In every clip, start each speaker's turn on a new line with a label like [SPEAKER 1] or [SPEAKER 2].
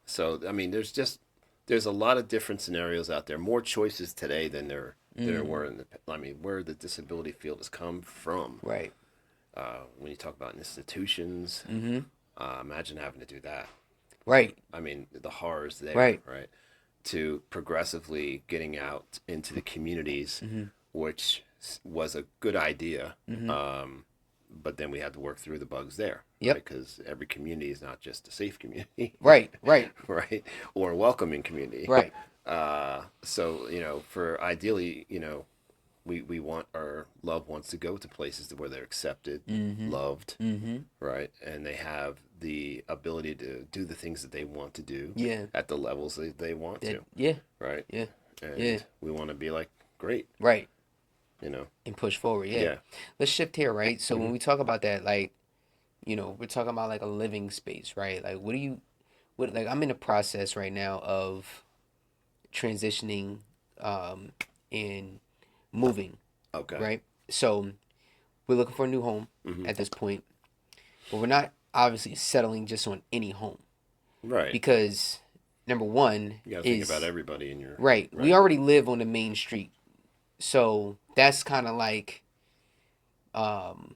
[SPEAKER 1] So I mean, there's a lot of different scenarios out there. More choices today than there were in the. I mean, where the disability field has come from.
[SPEAKER 2] Right.
[SPEAKER 1] When you talk about institutions,
[SPEAKER 2] Mm-hmm.
[SPEAKER 1] imagine having to do that.
[SPEAKER 2] Right.
[SPEAKER 1] I mean, the horrors there,
[SPEAKER 2] Right.
[SPEAKER 1] right? To progressively getting out into the communities,
[SPEAKER 2] Mm-hmm.
[SPEAKER 1] which was a good idea.
[SPEAKER 2] Mm-hmm.
[SPEAKER 1] Um, but then we had to work through the bugs there,
[SPEAKER 2] Yep.
[SPEAKER 1] right? Because every community is not just a safe community,
[SPEAKER 2] Right. Right.
[SPEAKER 1] right? Or a welcoming community.
[SPEAKER 2] Right.
[SPEAKER 1] So, for ideally, we want our loved ones to go to places where they're accepted,
[SPEAKER 2] Mm-hmm.
[SPEAKER 1] loved,
[SPEAKER 2] Mm-hmm.
[SPEAKER 1] right? And they have the ability to do the things that they want to do
[SPEAKER 2] Yeah.
[SPEAKER 1] at the levels they want
[SPEAKER 2] That.
[SPEAKER 1] to,
[SPEAKER 2] Yeah.
[SPEAKER 1] right?
[SPEAKER 2] Yeah. Yeah.
[SPEAKER 1] And we want to be like, great,
[SPEAKER 2] Right.
[SPEAKER 1] you know?
[SPEAKER 2] And push forward. Yeah.
[SPEAKER 1] Yeah.
[SPEAKER 2] Let's shift here, right? So
[SPEAKER 1] Hmm.
[SPEAKER 2] when we talk about that, like, we're talking about like a living space, right? Like, like, I'm in a process right now of transitioning, um, and moving,
[SPEAKER 1] Okay.
[SPEAKER 2] right? So we're looking for a new home
[SPEAKER 1] Hmm.
[SPEAKER 2] at this point, but we're not obviously settling just on any home
[SPEAKER 1] Right.
[SPEAKER 2] because number one
[SPEAKER 1] You got to think about
[SPEAKER 2] is
[SPEAKER 1] everybody in your,
[SPEAKER 2] right. We
[SPEAKER 1] right.
[SPEAKER 2] already live on the main street, so that's kind of like um,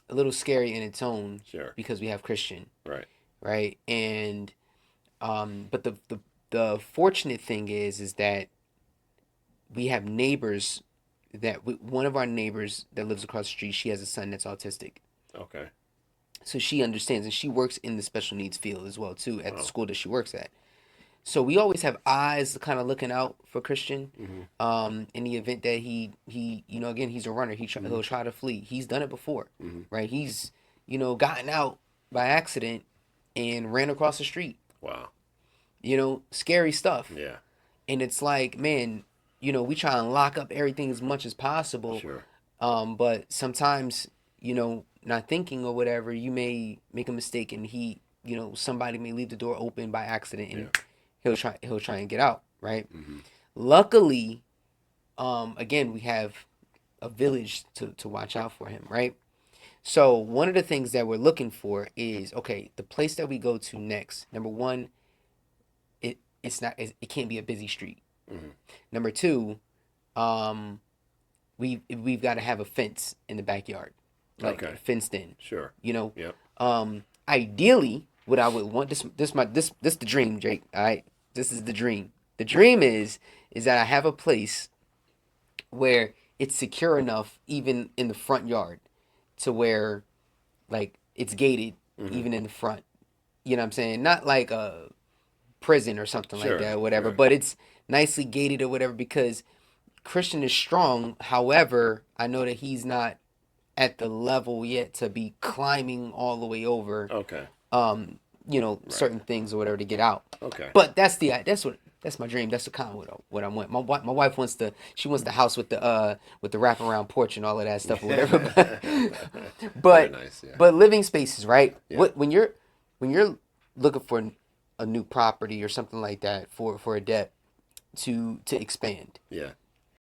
[SPEAKER 2] a little scary in its own
[SPEAKER 1] Sure.
[SPEAKER 2] because we have Christian,
[SPEAKER 1] Right.
[SPEAKER 2] right? And but the fortunate thing is that we have neighbors one of our neighbors that lives across the street, she has a son that's autistic.
[SPEAKER 1] Okay.
[SPEAKER 2] So she understands, and she works in the special needs field as well too at the
[SPEAKER 1] Wow.
[SPEAKER 2] school that she works at. So we always have eyes kind of looking out for Christian.
[SPEAKER 1] Hmm.
[SPEAKER 2] In the event that he again, he's a runner.
[SPEAKER 1] Hmm.
[SPEAKER 2] He'll try to flee. He's done it before,
[SPEAKER 1] Hmm.
[SPEAKER 2] right? He's gotten out by accident and ran across the street.
[SPEAKER 1] Wow.
[SPEAKER 2] Scary stuff.
[SPEAKER 1] Yeah.
[SPEAKER 2] And it's like, man, we try and lock up everything as much as possible.
[SPEAKER 1] Sure.
[SPEAKER 2] But sometimes, not thinking or whatever, you may make a mistake, and somebody may leave the door open by accident,
[SPEAKER 1] Yeah.
[SPEAKER 2] and he'll try and get out, right?
[SPEAKER 1] Hmm.
[SPEAKER 2] Luckily, again, we have a village to watch out for him, right? So one of the things that we're looking for is, okay, the place that we go to next. Number one, it can't be a busy street.
[SPEAKER 1] Hmm.
[SPEAKER 2] Number two, um, we've got to have a fence in the backyard, like
[SPEAKER 1] Okay.
[SPEAKER 2] fenced in.
[SPEAKER 1] Sure.
[SPEAKER 2] You know,
[SPEAKER 1] Yep.
[SPEAKER 2] Ideally, what I would want this the dream, Jake. All right, this is the dream. The dream is that I have a place where it's secure enough, even in the front yard, to where like it's gated
[SPEAKER 1] Hmm.
[SPEAKER 2] even in the front. You know what I'm saying? Not like a prison or something like
[SPEAKER 1] Sure.
[SPEAKER 2] that, or whatever,
[SPEAKER 1] Right.
[SPEAKER 2] but it's nicely gated or whatever because Christian is strong. However, I know that he's not at the level yet to be climbing all the way over,
[SPEAKER 1] Okay.
[SPEAKER 2] um,
[SPEAKER 1] Right.
[SPEAKER 2] certain things or whatever to get out.
[SPEAKER 1] Okay.
[SPEAKER 2] But that's my dream. That's the kind of what I want. My wife wants the house with the wraparound porch and all of that stuff or whatever.
[SPEAKER 1] Very
[SPEAKER 2] But
[SPEAKER 1] nice. Yeah.
[SPEAKER 2] but living spaces, right?
[SPEAKER 1] Yeah.
[SPEAKER 2] What when you're looking for a new property or something like that for a debt to expand.
[SPEAKER 1] Yeah.